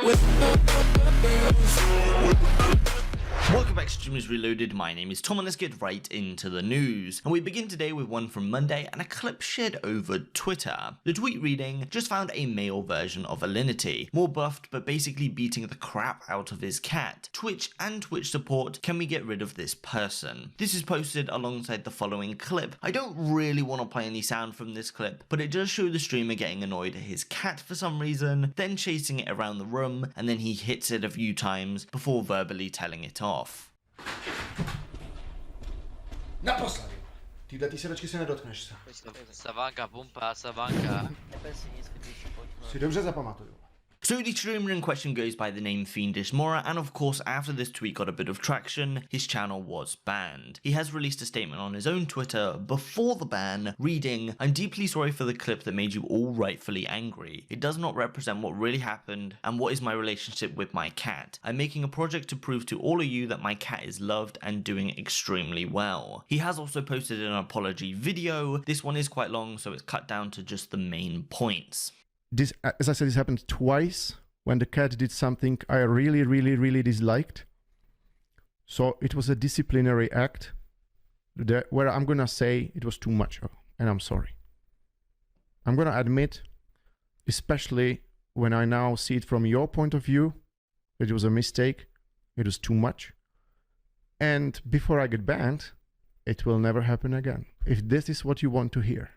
Welcome back to Streamers Reloaded, my name is Tom and let's get right into the news. And we begin today with one from Monday and a clip shared over Twitter. The tweet reading, just found a male version of Alinity, more buffed but basically beating the crap out of his cat. Twitch and Twitch support, can we get rid of this person? This is posted alongside the following clip. I don't really want to play any sound from this clip, but it does show the streamer getting annoyed at his cat for some reason, then chasing it around the room, and then he hits it a few times before verbally telling it off. Naposledy. Ty do té sedačky se nedotkneš se. Savanka, pumpa, savanka. Si dobře zapamatuju. So the streamer in question goes by the name FiendishMora, and of course after this tweet got a bit of traction, his channel was banned. He has released a statement on his own Twitter before the ban, reading, "I'm deeply sorry for the clip that made you all rightfully angry. It does not represent what really happened and what is my relationship with my cat. I'm making a project to prove to all of you that my cat is loved and doing extremely well." He has also posted an apology video. This one is quite long, so it's cut down to just the main points. This, as I said, this happened twice when the cat did something I really disliked. So it was a disciplinary act where I'm gonna say it was too much, and I'm sorry. I'm gonna admit, especially when I now see it from your point of view, that it was a mistake, it was too much. And before I get banned, it will never happen again. If this is what you want to hear.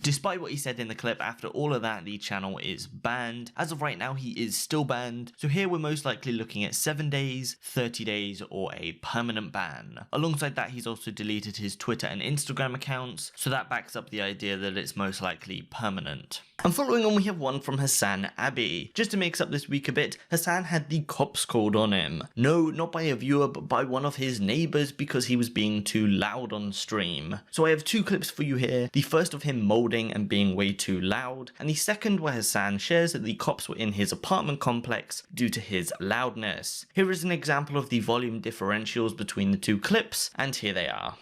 Despite what he said in the clip, after all of that, the channel is banned. As of right now, he is still banned. So here we're most likely looking at 7 days, 30 days, or a permanent ban. Alongside that, he's also deleted his Twitter and Instagram accounts. So that backs up the idea that it's most likely permanent. And following on, we have one from HasanAbi. Just to mix up this week a bit, Hasan had the cops called on him. No, not by a viewer, but by one of his neighbors because he was being too loud on stream. So I have two clips for you here. The first of him molding and being way too loud, and the second where Hasan shares that the cops were in his apartment complex due to his loudness. Here is an example of the volume differentials between the two clips, and here they are.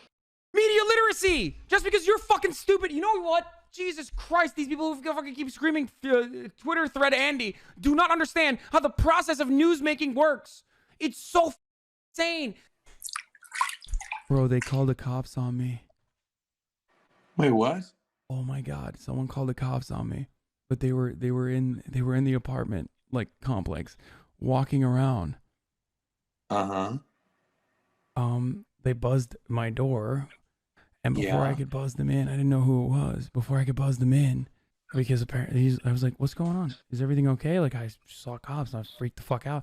Media literacy! Just because you're fucking stupid, you know what? Jesus Christ, these people who fucking keep screaming Twitter thread Andy do not understand how the process of news making works. It's so insane. Bro, they called the cops on me. Wait, what? Oh my God, someone called the cops on me. But they were in the apartment like complex walking around. Uh-huh. They buzzed my door. And before I could buzz them in, I didn't know who it was. Before I could buzz them in, because apparently I was like, "What's going on? Is everything okay?" Like I saw cops, and I freaked the fuck out.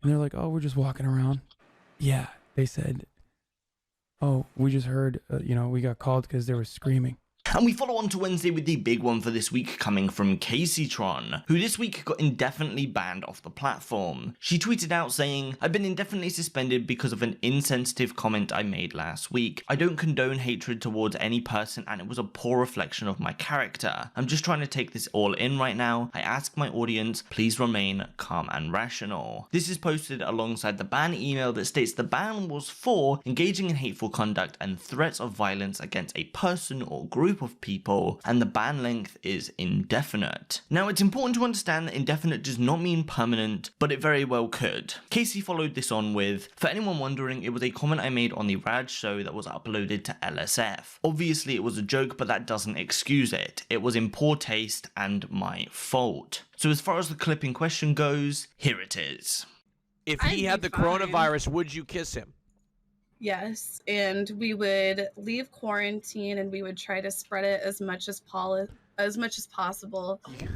And they're like, "Oh, we're just walking around." Yeah, they said, "Oh, we just heard, we got called because they were screaming." And we follow on to Wednesday with the big one for this week coming from Kaceytron, who this week got indefinitely banned off the platform. She tweeted out saying, "I've been indefinitely suspended because of an insensitive comment I made last week. I don't condone hatred towards any person and it was a poor reflection of my character. I'm just trying to take this all in right now. I ask my audience, please remain calm and rational." This is posted alongside the ban email that states the ban was for engaging in hateful conduct and threats of violence against a person or group of people, and the ban length is indefinite. Now it's important to understand that indefinite does not mean permanent, but it very well could. Casey followed this on with, "For anyone wondering, it was a comment I made on the Raj show that was uploaded to LSF. Obviously it was a joke, but that doesn't excuse it. It was in poor taste and my fault." So as far as the clip in question goes, here it is. If he had the coronavirus, would you kiss him? Yes, and we would leave quarantine and we would try to spread it as much as possible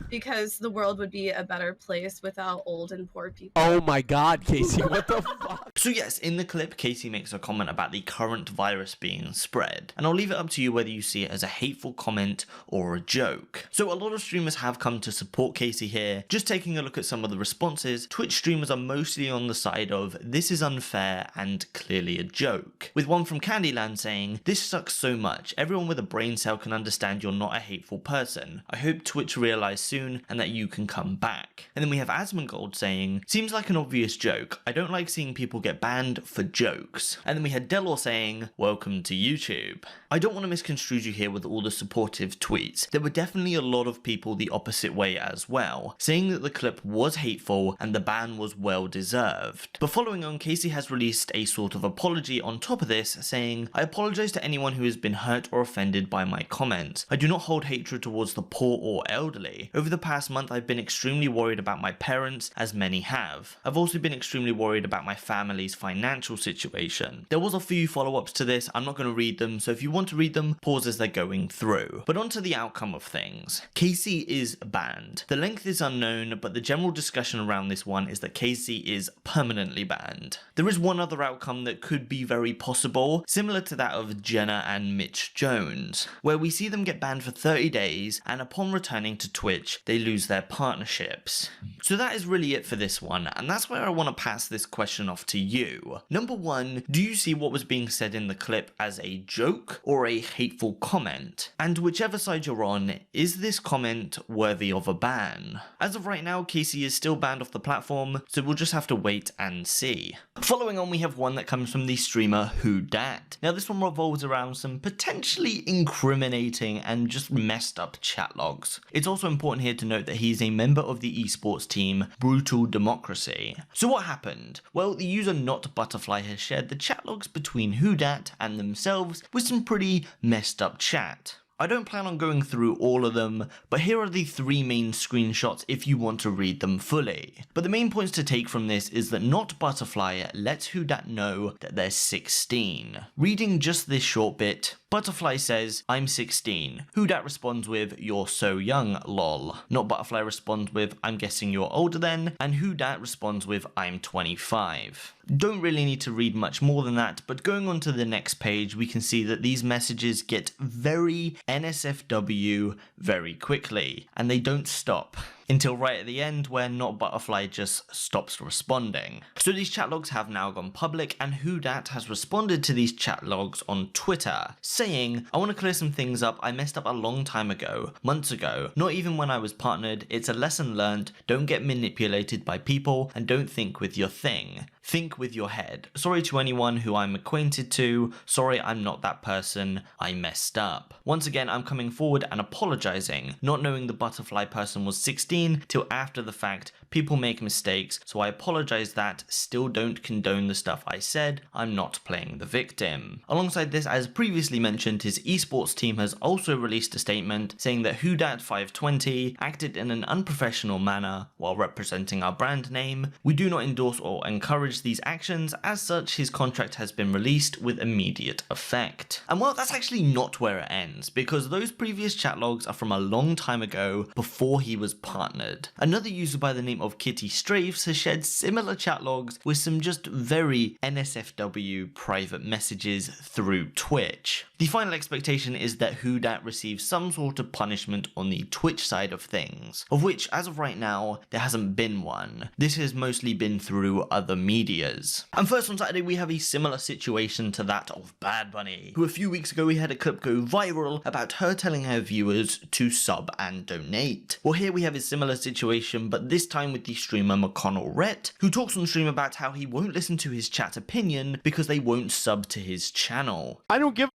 because the world would be a better place without old and poor people. Oh my God, Casey, what the fuck? So yes, in the clip, Casey makes a comment about the current virus being spread, and I'll leave it up to you whether you see it as a hateful comment or a joke. So a lot of streamers have come to support Casey here. Just taking a look at some of the responses, Twitch streamers are mostly on the side of "this is unfair and clearly a joke," with one from KandyLand saying, "This sucks so much. Everyone with a brain cell can understand you're not a hateful person. person. I hope Twitch realize soon and that you can come back. And then we have AsmonGold saying, seems like an obvious joke. I don't like seeing people get banned for jokes. And then we had Dellor saying, welcome to YouTube. I don't want to misconstrue you here with all the supportive tweets. There were definitely a lot of people the opposite way as well, saying that the clip was hateful and the ban was well deserved. But following on, Casey has released a sort of apology on top of this, saying, I apologize to anyone who has been hurt or offended by my comments. I do not hold hatred towards the poor or elderly. Over the past month, I've been extremely worried about my parents, as many have. I've also been extremely worried about my family's financial situation. There was a few follow-ups to this. I'm not going to read them, so if you want to read them, pause as they're going through. But on to the outcome of things. Casey is banned. The length is unknown, but the general discussion around this one is that Casey is permanently banned. There is one other outcome that could be very possible, similar to that of Jenna and MitchJones, where we see them get banned for 30 days, and upon returning to Twitch, they lose their partnerships. So that is really it for this one, and that's where I want to pass this question off to you. Number one, do you see what was being said in the clip as a joke or a hateful comment? And whichever side you're on, is this comment worthy of a ban? As of right now, Casey is still banned off the platform, so we'll just have to wait and see. Following on, we have one that comes from the streamer WhoDat. Now this one revolves around some potentially incriminating and just messed up chat logs. It's also important here to note that he's a member of the esports team Brutal Democracy. So what happened? Well, the user NotButterfly has shared the chat logs between WhoDat and themselves with some pretty messed up chat. I don't plan on going through all of them, but here are the 3 main screenshots if you want to read them fully. But the main points to take from this is that NotButterfly lets WhoDat know that they're 16. Reading just this short bit, Butterfly says, I'm 16. WhoDat responds with, you're so young, lol. NotButterfly responds with, I'm guessing you're older then, and WhoDat responds with, I'm 25. Don't really need to read much more than that, but going on to the next page, we can see that these messages get very NSFW very quickly, and they don't stop. Until right at the end where NotButterfly just stops responding. So these chat logs have now gone public, and WhoDat has responded to these chat logs on Twitter, saying, I want to clear some things up. I messed up a long time ago, months ago, not even when I was partnered. It's a lesson learned. Don't get manipulated by people and don't think with your thing. Think with your head. Sorry to anyone who I'm acquainted to. Sorry I'm not that person. I messed up. Once again, I'm coming forward and apologizing, not knowing the butterfly person was 16 till after the fact. People make mistakes, so I apologize that. Still don't condone the stuff I said. I'm not playing the victim. Alongside this, as previously mentioned, his esports team has also released a statement saying that WhoDat520 acted in an unprofessional manner while representing our brand name. We do not endorse or encourage these actions. As such, his contract has been released with immediate effect. And well, that's actually not where it ends, because those previous chat logs are from a long time ago before he was partnered. Another user by the name of Kitty Strafes has shared similar chat logs with some just very NSFW private messages through Twitch. The final expectation is that WhoDat receives some sort of punishment on the Twitch side of things, of which as of right now there hasn't been one. This has mostly been through other medias. And first on Saturday we have a similar situation to that of Badbunny, who a few weeks ago we had a clip go viral about her telling her viewers to sub and donate. Well, here we have a similar situation, but this time with the streamer McconnellRet, who talks on stream about how he won't listen to his chat opinion because they won't sub to his channel. I don't give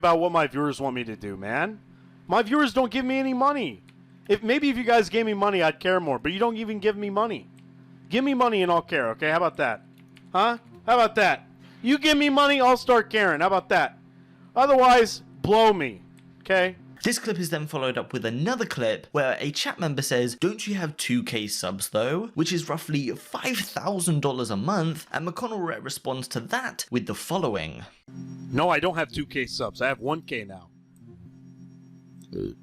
about what my viewers want me to do, man. My viewers don't give me any money. Maybe if you guys gave me money, I'd care more, but you don't even give me money. Give me money and I'll care, okay? How about that? Huh? How about that? You give me money, I'll start caring. How about that? Otherwise, blow me, okay? This clip is then followed up with another clip where a chat member says, don't you have 2k subs though? Which is roughly $5,000 a month, and McconnellRet responds to that with the following. No, I don't have 2k subs. I have 1k now.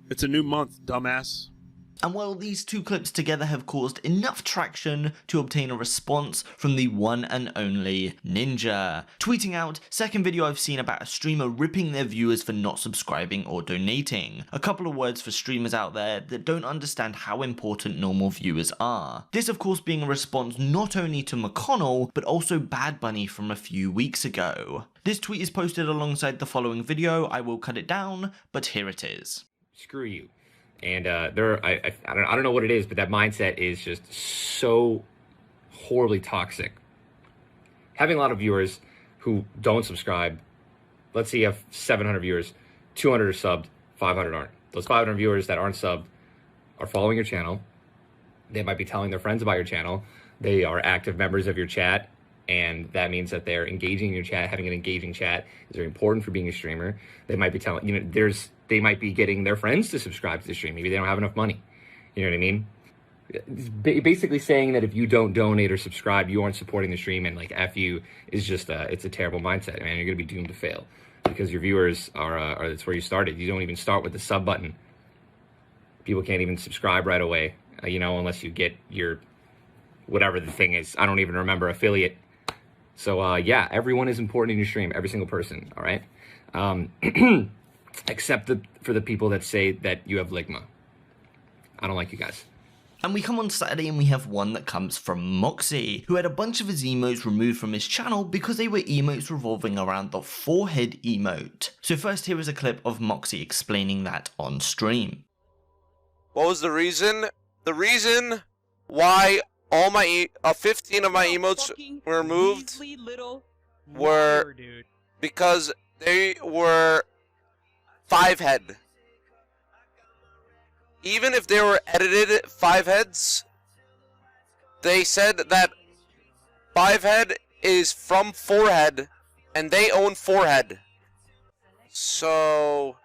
It's a new month, dumbass. And well, these two clips together have caused enough traction to obtain a response from the one and only Ninja, tweeting out, second video I've seen about a streamer ripping their viewers for not subscribing or donating. A couple of words for streamers out there that don't understand how important normal viewers are. This of course being a response not only to Mcconnell, but also Badbunny from a few weeks ago. This tweet is posted alongside the following video. I will cut it down, but here it is. Screw you. And I don't know what it is, but that mindset is just so horribly toxic. Having a lot of viewers who don't subscribe, let's say you have 700 viewers, 200 are subbed, 500 aren't. Those 500 viewers that aren't subbed are following your channel. They might be telling their friends about your channel. They are active members of your chat, and that means that they're engaging in your chat. Having an engaging chat is very important for being a streamer. They might be telling, they might be getting their friends to subscribe to the stream. Maybe they don't have enough money. You know what I mean? It's basically saying that if you don't donate or subscribe, you aren't supporting the stream, and like F you is just it's a terrible mindset, man. You're gonna be doomed to fail because your viewers are that's where you started. You don't even start with the sub button. People can't even subscribe right away, unless you get your whatever the thing is. I don't even remember, affiliate. So yeah, everyone is important in your stream, every single person. All right, except for the people that say that you have ligma. I don't like you guys. And we come on Saturday and we have one that comes from Moxy, who had a bunch of his emotes removed from his channel because they were emotes revolving around the forehead emote. So first, here is a clip of Moxy explaining that on stream. What was the reason? The reason why all my 15 of my emotes were removed were because they were 5 head. Even if they were edited 5 heads, they said that 5 head is from forehead, and they own forehead. So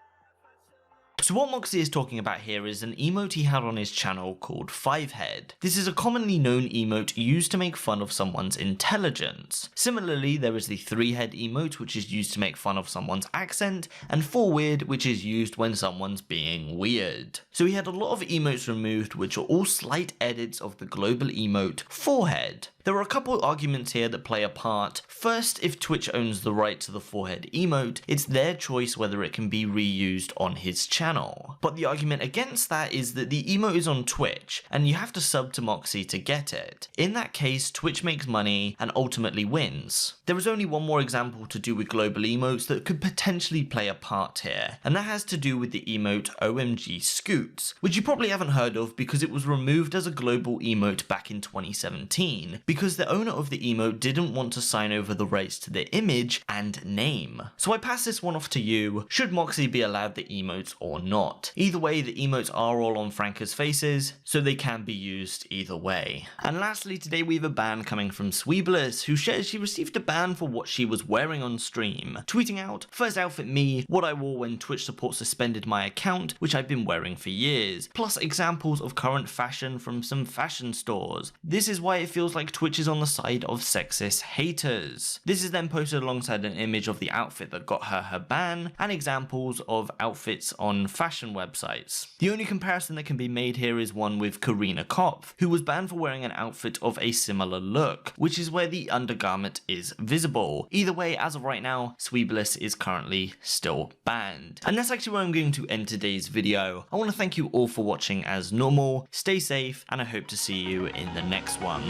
what Moxy is talking about here is an emote he had on his channel called 5head. This is a commonly known emote used to make fun of someone's intelligence. Similarly, there is the 3head emote, which is used to make fun of someone's accent, and 4weird, which is used when someone's being weird. So he had a lot of emotes removed, which are all slight edits of the global emote 4head. There are a couple arguments here that play a part. First, if Twitch owns the right to the forehead emote, it's their choice whether it can be reused on his channel. But the argument against that is that the emote is on Twitch, and you have to sub to Moxy to get it. In that case, Twitch makes money and ultimately wins. There is only one more example to do with global emotes that could potentially play a part here, and that has to do with the emote OMG Scoots, which you probably haven't heard of because it was removed as a global emote back in 2017. Because the owner of the emote didn't want to sign over the rights to the image and name. So I pass this one off to you. Should Moxy be allowed the emotes or not? Either way, the emotes are all on Franca's faces, so they can be used either way. And lastly, today we have a ban coming from Swebliss, who shares she received a ban for what she was wearing on stream, tweeting out, "First outfit me, what I wore when Twitch support suspended my account, which I've been wearing for years, plus examples of current fashion from some fashion stores. This is why it feels like Twitch is on the side of sexist haters." This is then posted alongside an image of the outfit that got her ban, and examples of outfits on fashion websites. The only comparison that can be made here is one with Karina Kopf, who was banned for wearing an outfit of a similar look, which is where the undergarment is visible. Either way, as of right now, Swebliss is currently still banned. And that's actually where I'm going to end today's video. I want to thank you all for watching as normal, stay safe, and I hope to see you in the next one.